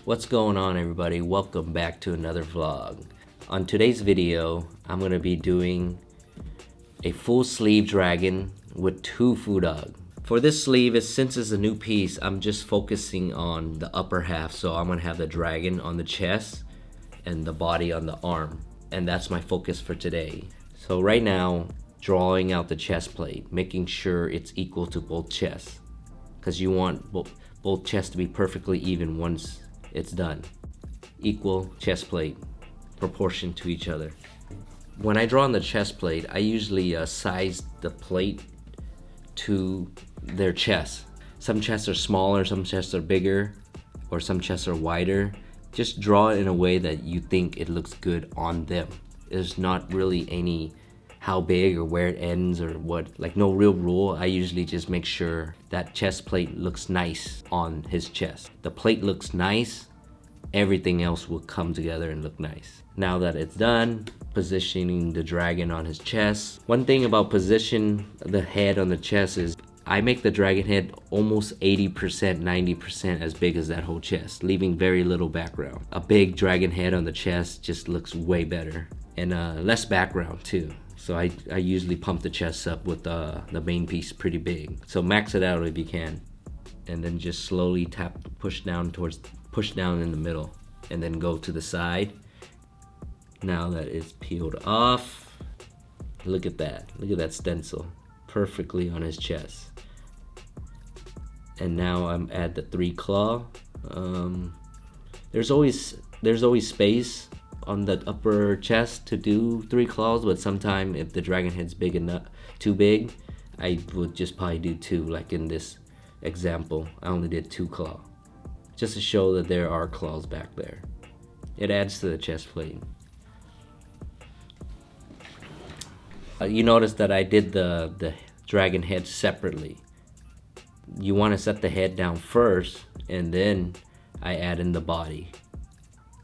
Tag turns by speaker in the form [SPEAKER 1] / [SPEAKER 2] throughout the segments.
[SPEAKER 1] What's going on, everybody? Welcome back to another vlog. On today's video, I'm gonna be doing a full sleeve dragon with 2 foo dog. For this sleeve, since it's a new piece, I'm just focusing on the upper half. So I'm gonna have the dragon on the chest and the body on the arm. And that's my focus for today. So right now, drawing out the chest plate, making sure it's equal to both chests. Because you want both chests to be perfectly even once it's done. Equal chest plate, proportion to each other. When I draw on the chest plate, I usually size the plate to their chest. Some chests are smaller, some chests are bigger, or some chests are wider. Just draw it in a way that you think it looks good on them. There's not really any how big or where it ends or what, like no real rule. I usually just make sure that chest plate looks nice on his chest. The plate looks nice, everything else will come together and look nice. Now that it's done, positioning the dragon on his chest. One thing about position the head on the chest is I make the dragon head almost 80%, 90% as big as that whole chest, leaving very little background. A big dragon head on the chest just looks way better, and less background too. So I usually pump the chest up with the main piece pretty big. So max it out if you can. And then just slowly push down in the middle. And then go to the side. Now that it's peeled off, look at that. Look at that stencil. Perfectly on his chest. And now I'm at the 3 claw. There's always space on the upper chest to do 3 claws, but sometimes if the dragon head's big enough, too big, I would just probably do 2. Like in this example, I only did 2 claw, just to show that there are claws back there. It adds to the chest plate. You notice that I did the dragon head separately. You want to set the head down first, and then I add in the body.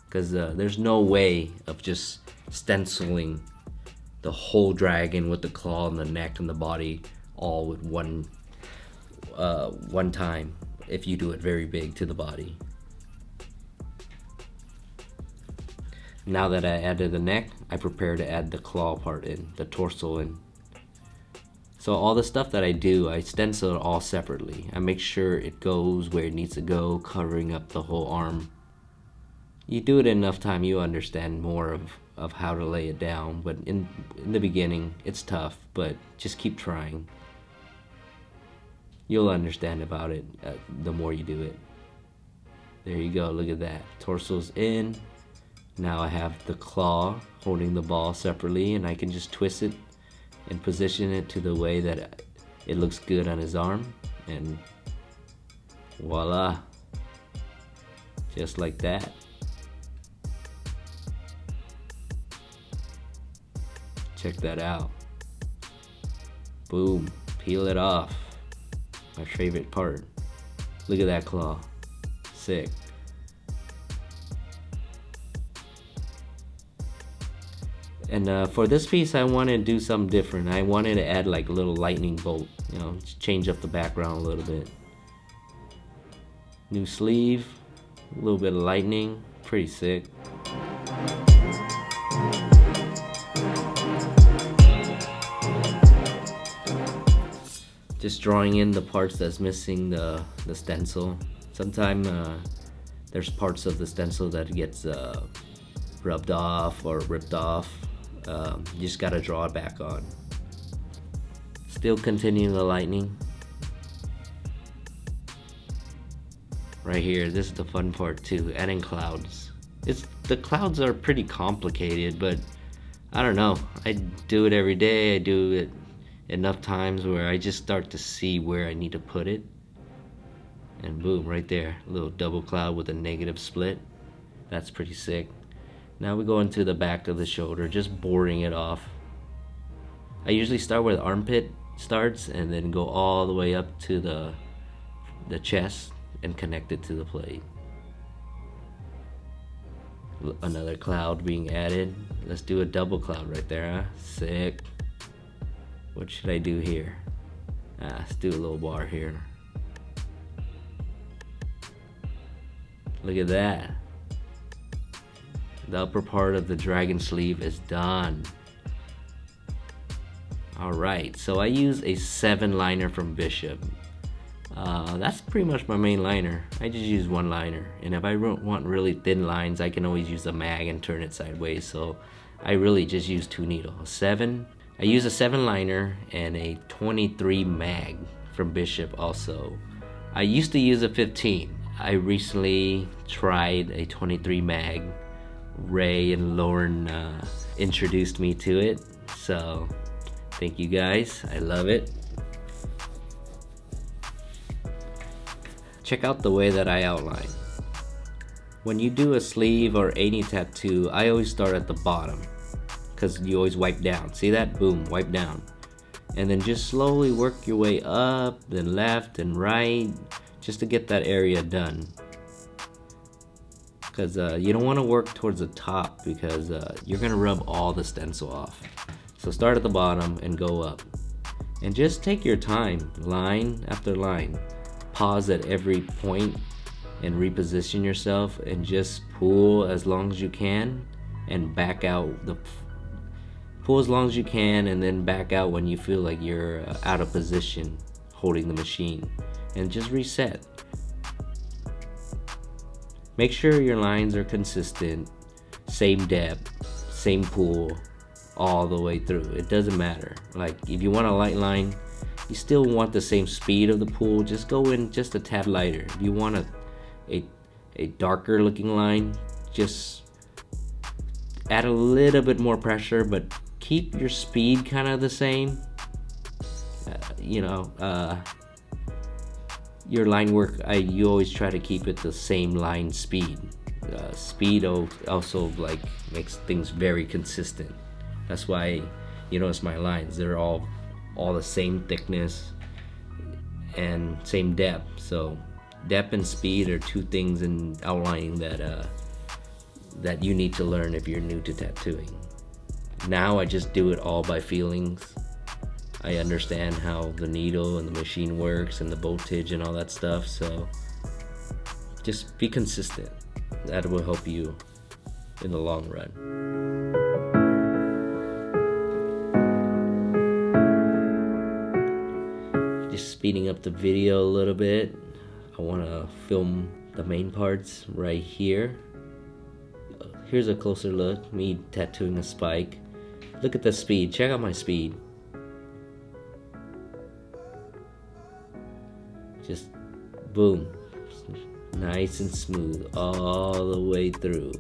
[SPEAKER 1] Because there's no way of just stenciling the whole dragon with the claw and the neck and the body all with one time if you do it very big to the body. Now that I added the neck, I prepare to add the claw part in, the torso in. So all the stuff that I do, I stencil it all separately. I make sure it goes where it needs to go, covering up the whole arm. You do it enough time, you understand more of how to lay it down. But in the beginning, it's tough, but just keep trying. You'll understand about it the more you do it. There you go, look at that. Torso's in. Now I have the claw holding the ball separately, and I can just twist it and position it to the way that it looks good on his arm. And voila. Just like that. Check that out. Boom. Peel it off. My favorite part. Look at that claw. Sick. And for this piece, I wanted to do something different. I wanted to add like a little lightning bolt. You know, change up the background a little bit. New sleeve. A little bit of lightning. Pretty sick. Just drawing in the parts that's missing the stencil. Sometimes there's parts of the stencil that gets rubbed off or ripped off. You just gotta draw it back on. Still continuing the lightning. Right here, this is the fun part too, adding clouds. The clouds are pretty complicated, but I don't know. I do it every day. I do it enough times where I just start to see where I need to put it. And boom, right there, a little double cloud with a negative split. That's pretty sick. Now we go into the back of the shoulder, just boring it off. I usually start where the armpit starts and then go all the way up to the chest and connect it to the plate. Another cloud being added. Let's do a double cloud right there, huh? Sick. What should I do here? Let's do a little bar here. Look at that. The upper part of the dragon sleeve is done. Alright, so I use a 7 liner from Bishop. That's pretty much my main liner. I just use 1 liner, and if I want really thin lines, I can always use a mag and turn it sideways. So I really just use 2 needles. I use a 7 liner and a 23 mag from Bishop also. I used to use a 15. I recently tried a 23 mag. Ray and Lauren introduced me to it, so thank you guys. I love it. Check out the way that I outline. When you do a sleeve or any tattoo, I always start at the bottom because you always wipe down. See that? Boom, wipe down. And then just slowly work your way up, then left and right, just to get that area done. Because you don't want to work towards the top because you're going to rub all the stencil off. So start at the bottom and go up. And just take your time, line after line. Pause at every point and reposition yourself and just pull as long as you can and back out. Pull as long as you can and then back out when you feel like you're out of position holding the machine. And just reset. Make sure your lines are consistent, same depth, same pull, all the way through. It doesn't matter. Like if you want a light line, you still want the same speed of the pull, just go in just a tad lighter. If you want a darker looking line, just add a little bit more pressure, but keep your speed kind of the same. Your line work, you always try to keep it the same line speed. Speed also like makes things very consistent. That's why you notice my lines, they're all the same thickness and same depth. So depth and speed are 2 things in outlining that you need to learn if you're new to tattooing. Now I just do it all by feelings. I understand how the needle and the machine works and the voltage and all that stuff, so just be consistent. That will help you in the long run. Just speeding up the video a little bit. I want to film the main parts right here. Here's a closer look, me tattooing a spike. Look at the speed, check out my speed. Just boom, nice and smooth all the way through.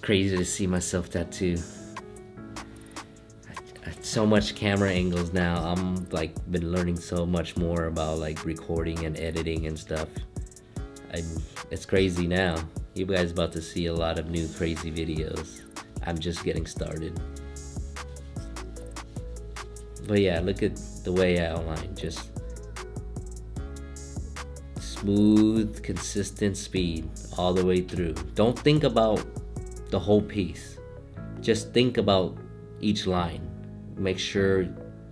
[SPEAKER 1] Crazy to see myself tattoo. So much camera angles now. I'm like been learning so much more about like recording and editing and stuff. It's crazy now. You guys about to see a lot of new crazy videos. I'm just getting started. But yeah, look at the way I outline. Just smooth, consistent speed all the way through. Don't think about the whole piece. Just think about each line. Make sure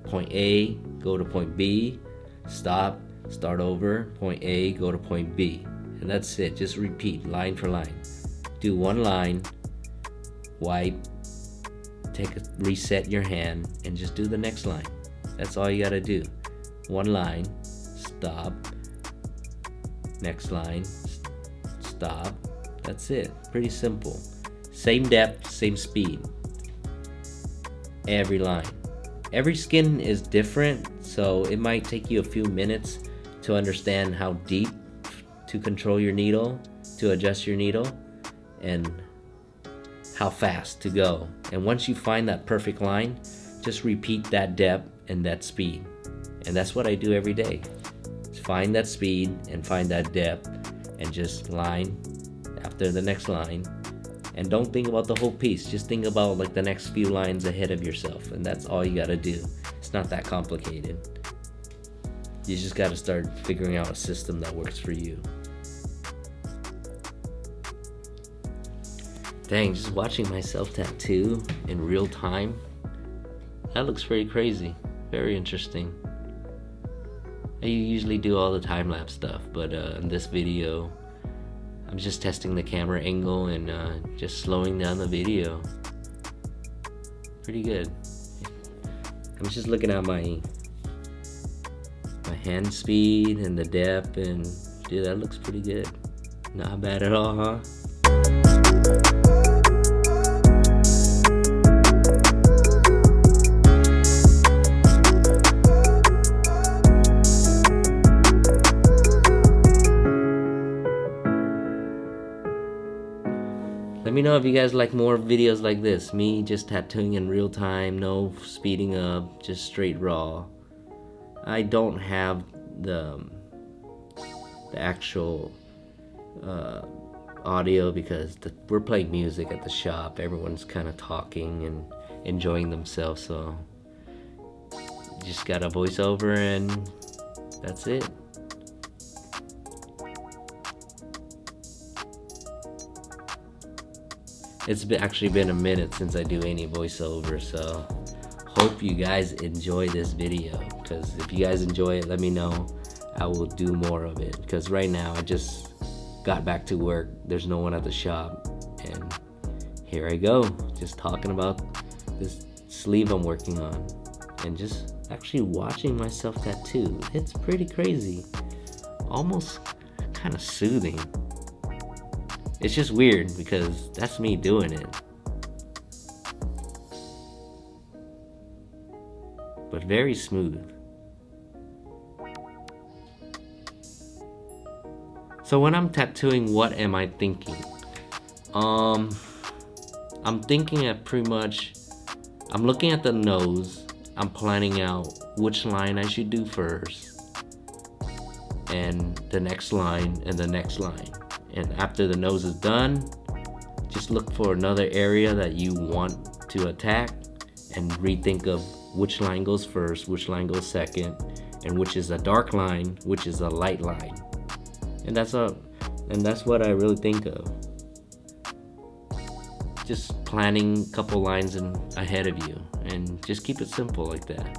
[SPEAKER 1] point A, go to point B, stop, start over, point A, go to point B. And that's it. Just repeat line for line. Do 1 line, wipe, reset your hand, and just do the next line. That's all you gotta do. 1 line, stop, next line, stop. That's it. Pretty simple. Same depth, same speed. Every line. Every skin is different, so it might take you a few minutes to understand how deep to control your needle, to adjust your needle, and how fast to go. And once you find that perfect line, just repeat that depth and that speed. And that's what I do every day. Find that speed and find that depth and just line after the next line. And don't think about the whole piece, just think about like the next few lines ahead of yourself, and that's all you gotta do. It's not that complicated. You just gotta start figuring out a system that works for you. Dang, just watching myself tattoo in real time, that looks pretty crazy, very interesting. I usually do all the time-lapse stuff, but in this video, I'm just testing the camera angle and just slowing down the video. Pretty good. I'm just looking at my hand speed and the depth, and dude, that looks pretty good. Not bad at all, huh? Let me know if you guys like more videos like this. Me just tattooing in real time, no speeding up, just straight raw. I don't have the actual audio because we're playing music at the shop. Everyone's kind of talking and enjoying themselves, so you just got a voiceover and that's it. It's actually been a minute since I do any voiceover, so hope you guys enjoy this video, because if you guys enjoy it, let me know. I will do more of it, because right now I just got back to work. There's no one at the shop, and here I go, just talking about this sleeve I'm working on and just actually watching myself tattoo. It's pretty crazy, almost kind of soothing. It's just weird because that's me doing it. But very smooth. So when I'm tattooing, what am I thinking? I'm thinking at pretty much, I'm looking at the nose, I'm planning out which line I should do first, and the next line, and the next line. And after the nose is done, just look for another area that you want to attack and rethink of which line goes first, which line goes second, and which is a dark line, which is a light line. And that's what I really think of. Just planning a couple lines ahead of you, and just keep it simple like that.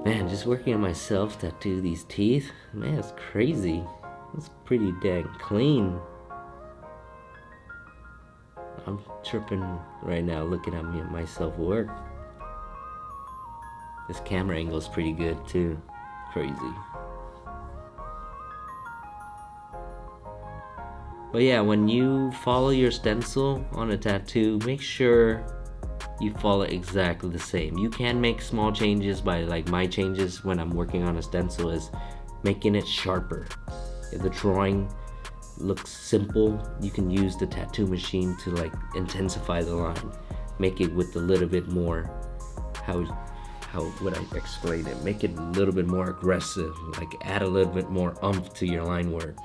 [SPEAKER 1] Man, just working on myself tattoo these teeth, man, it's crazy. It's pretty dang clean. I'm tripping right now looking at myself work. This camera angle is pretty good too. Crazy. But yeah, when you follow your stencil on a tattoo, make sure you follow exactly the same. You can make small changes by, like my changes when I'm working on a stencil is making it sharper. If the drawing looks simple, you can use the tattoo machine to like intensify the line, make it with a little bit more, how would I explain it? Make it a little bit more aggressive, like add a little bit more oomph to your line work.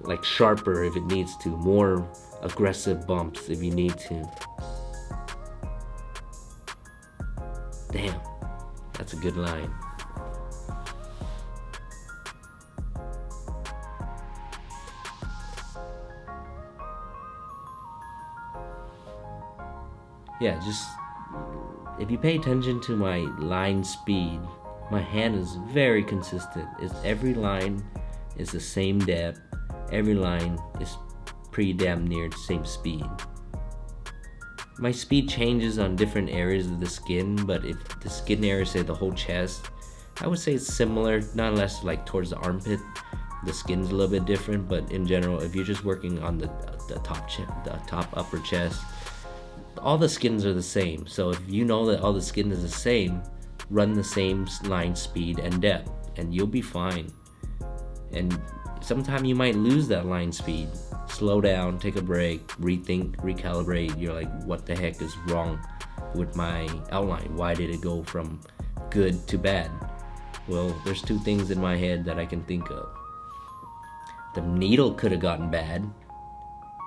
[SPEAKER 1] Like sharper if it needs to, more aggressive bumps if you need to. Damn, that's a good line. Yeah, just if you pay attention to my line speed, my hand is very consistent. Every line is the same depth. Every line is pretty damn near the same speed. My speed changes on different areas of the skin, but if the skin area, say the whole chest, I would say it's similar, not unless like towards the armpit, the skin's a little bit different, but in general, if you're just working on the top upper chest, all the skins are the same. So if you know that all the skin is the same, run the same line speed and depth, and you'll be fine. And sometimes you might lose that line speed. Slow down, take a break, rethink, recalibrate. You're like, what the heck is wrong with my outline? Why did it go from good to bad? Well, there's two things in my head that I can think of. The needle could have gotten bad.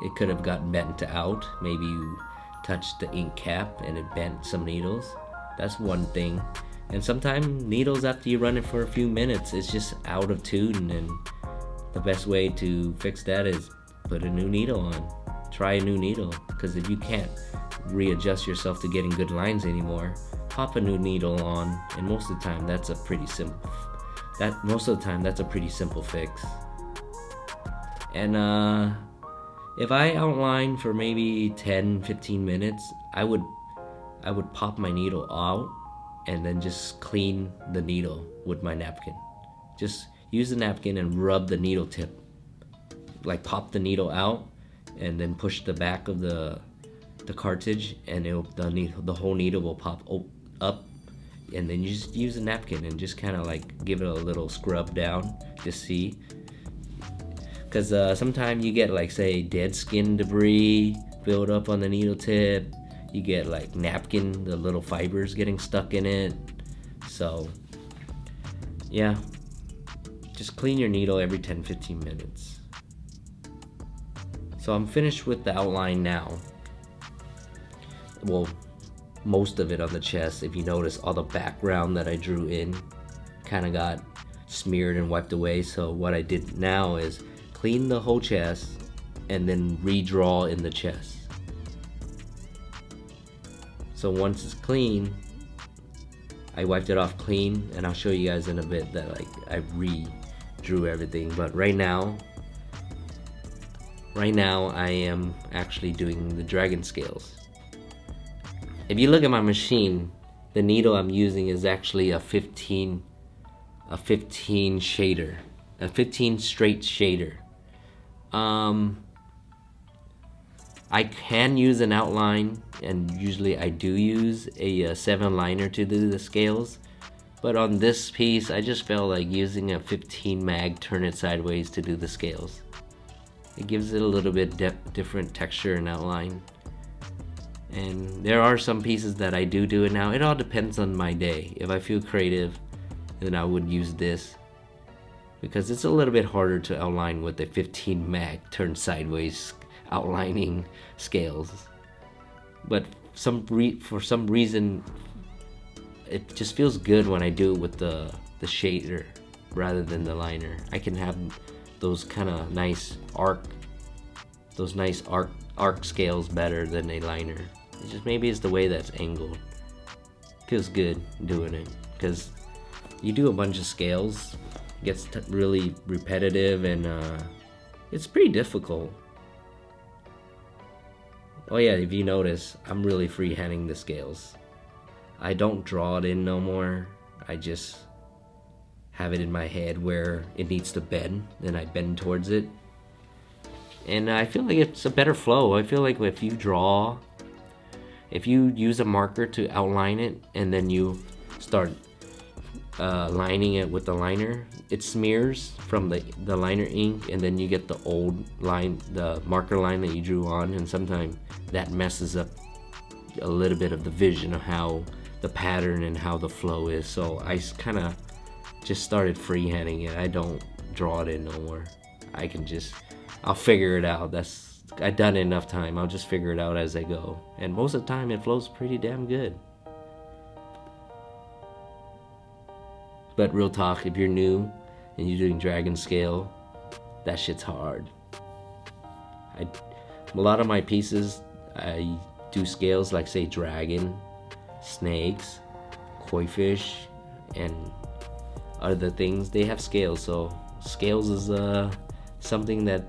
[SPEAKER 1] It could have gotten bent out. Maybe you touched the ink cap and it bent some needles. That's one thing. And sometimes needles, after you run it for a few minutes, it's just out of tune, and the best way to fix that is put a new needle on. Try a new needle, because if you can't readjust yourself to getting good lines anymore, pop a new needle on, and most of the time that's a pretty simple fix. And if I outline for maybe 10-15 minutes, I would pop my needle out and then just clean the needle with my napkin. Just use the napkin and rub the needle tip. Like pop the needle out and then push the back of the cartridge, and the whole needle will pop up, and then you just use a napkin and just kind of like give it a little scrub down to see. Because sometimes you get like, say, dead skin debris build up on the needle tip. You get like napkin, the little fibers getting stuck in it. So yeah, just clean your needle every 10-15 minutes. So I'm finished with the outline now. Well, most of it on the chest. If you notice, all the background that I drew in kind of got smeared and wiped away. So what I did now is clean the whole chest and then redraw in the chest. So once it's clean, I wiped it off clean, and I'll show you guys in a bit that like I redrew everything. But right now I am actually doing the dragon scales. If you look at my machine, the needle I'm using is actually a 15 shader, a 15 straight shader. I can use an outline, and usually I do use a 7 liner to do the scales, but on this piece I just felt like using a 15 mag, turn it sideways, to do the scales. It gives it a little bit different texture and outline. And there are some pieces that I do it now. It all depends on my day. If I feel creative, then I would use this, because it's a little bit harder to outline with a 15 mag, turn sideways outlining scales. But for some reason, it just feels good when I do it with the shader rather than the liner. I can have those kind of nice arc scales better than a liner. It just, maybe it's the way that's angled. Feels good doing it, because you do a bunch of scales, it gets really repetitive, and it's pretty difficult. Oh yeah, if you notice, I'm really freehanding the scales. I don't draw it in no more. I just have it in my head where it needs to bend, then I bend towards it. And I feel like it's a better flow. I feel like if you use a marker to outline it, and then you start lining it with the liner, it smears from the liner ink, and then you get the old line, the marker line that you drew on, and sometimes that messes up a little bit of the vision of how the pattern and how the flow is. So I kind of just started freehanding it. I don't draw it in no more. I'll figure it out. I've done it enough time. I'll just figure it out as I go, and most of the time it flows pretty damn good. But real talk, if you're new and you're doing dragon scale, that shit's hard. A lot of my pieces, I do scales like, say, dragon, snakes, koi fish, and other things. They have scales, so scales is something that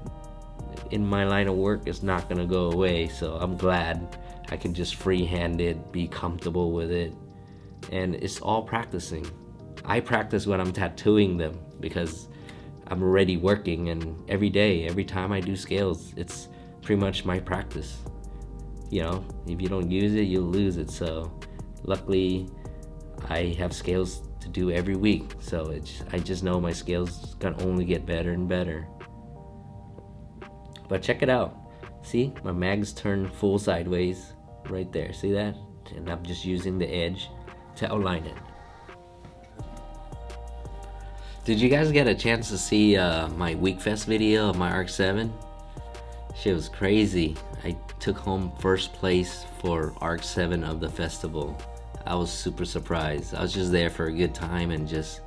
[SPEAKER 1] in my line of work is not gonna go away, so I'm glad I can just freehand it, be comfortable with it, and it's all practicing. I practice when I'm tattooing them because I'm already working, and every day, every time I do scales, it's pretty much my practice. You know, if you don't use it, you'll lose it. So luckily I have scales to do every week, so I just know my scales gonna only get better and better. But check it out. See, my mags turn full sideways right there. See that? And I'm just using the edge to outline it. Did you guys get a chance to see my Inkvested video of my Arc 7? Shit was crazy. I took home first place for Arc 7 of the festival. I was super surprised. I was just there for a good time and just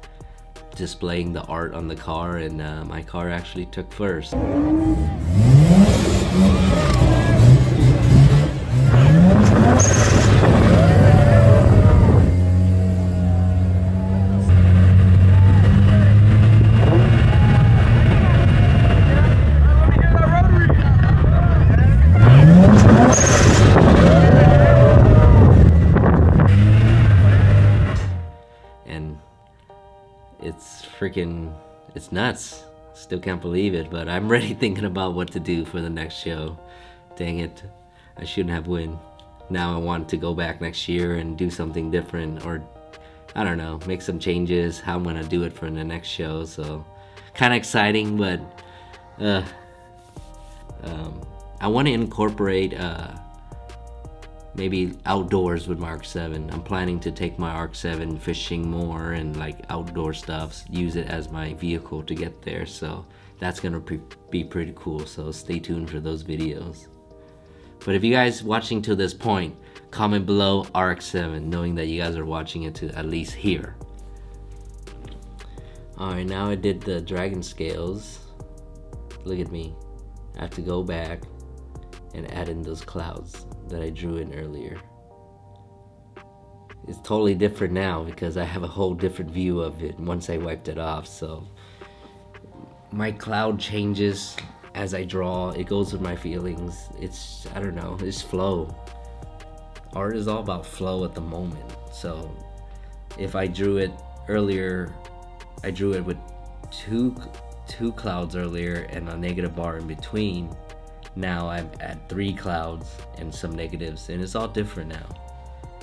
[SPEAKER 1] displaying the art on the car, and my car actually took first. It's nuts. Still can't believe it, but I'm already thinking about what to do for the next show. Dang it, I shouldn't have win. Now I want to go back next year and do something different, or I don't know, make some changes, how I'm gonna do it for the next show. So kind of exciting, but I want to incorporate maybe outdoors with my Arc 7. I'm planning to take my Arc 7 fishing more and like outdoor stuff, use it as my vehicle to get there. So that's gonna be pretty cool, so stay tuned for those videos. But if you guys watching to this point, comment below Arc 7, knowing that you guys are watching it to at least here. Alright, now I did the dragon scales. Look at me. I have to go back and add in those clouds that I drew in earlier. It's totally different now because I have a whole different view of it once I wiped it off. So my cloud changes as I draw. It goes with my feelings. It's, I don't know, it's flow. Art is all about flow at the moment. So if I drew it earlier, I drew it with two clouds earlier and a negative bar in between. Now I'm at 3 clouds and some negatives, and it's all different now.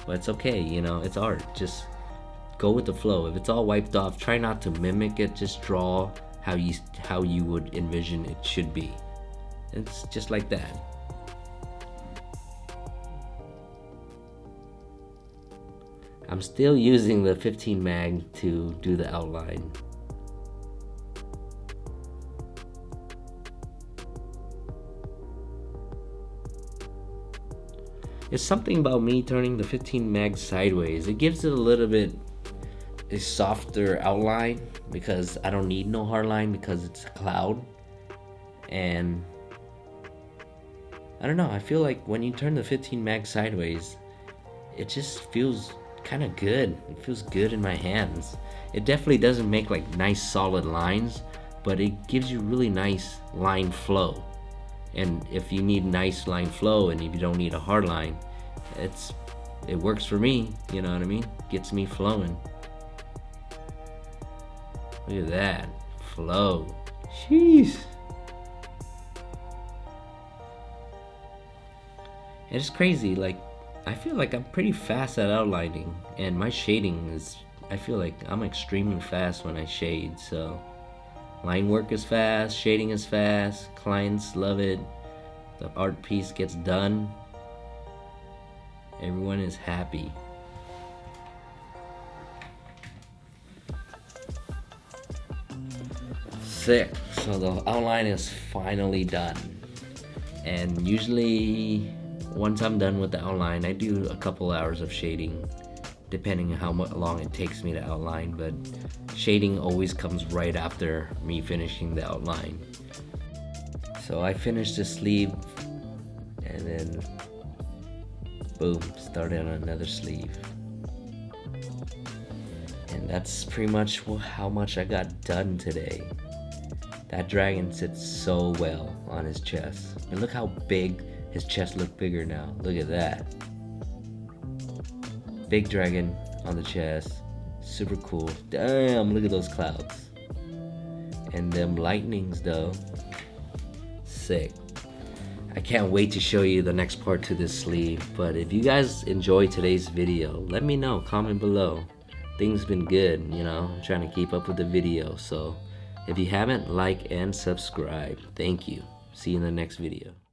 [SPEAKER 1] But it's okay, you know, it's art. Just go with the flow. If it's all wiped off, try not to mimic it. Just draw how you would envision it should be. It's just like that. I'm still using the 15 mag to do the outline. It's something about me turning the 15 mag sideways. It gives it a little bit a softer outline because I don't need no hard line because it's a cloud. And I don't know, I feel like when you turn the 15 mag sideways, it just feels kind of good. It feels good in my hands. It definitely doesn't make like nice solid lines, but it gives you really nice line flow. And if you need nice line flow and if you don't need a hard line, it works for me, you know what I mean? Gets me flowing. Look at that flow. Jeez. And it's crazy, like I feel like I'm pretty fast at outlining, and my shading is, I feel like I'm extremely fast when I shade. So line work is fast, shading is fast, clients love it, the art piece gets done, everyone is happy. Sick. So the outline is finally done, and usually once I'm done with the outline, I do a couple hours of shading depending on how long it takes me to outline, but shading always comes right after me finishing the outline. So I finished the sleeve and then boom, started on another sleeve. And that's pretty much how much I got done today. That dragon sits so well on his chest. And look how big his chest look bigger now. Look at that. Big dragon on the chest. Super cool. Damn, look at those clouds. And them lightnings though. Sick. I can't wait to show you the next part to this sleeve. But if you guys enjoyed today's video, let me know, comment below. Things been good, you know, I'm trying to keep up with the video. So if you haven't, like and subscribe. Thank you. See you in the next video.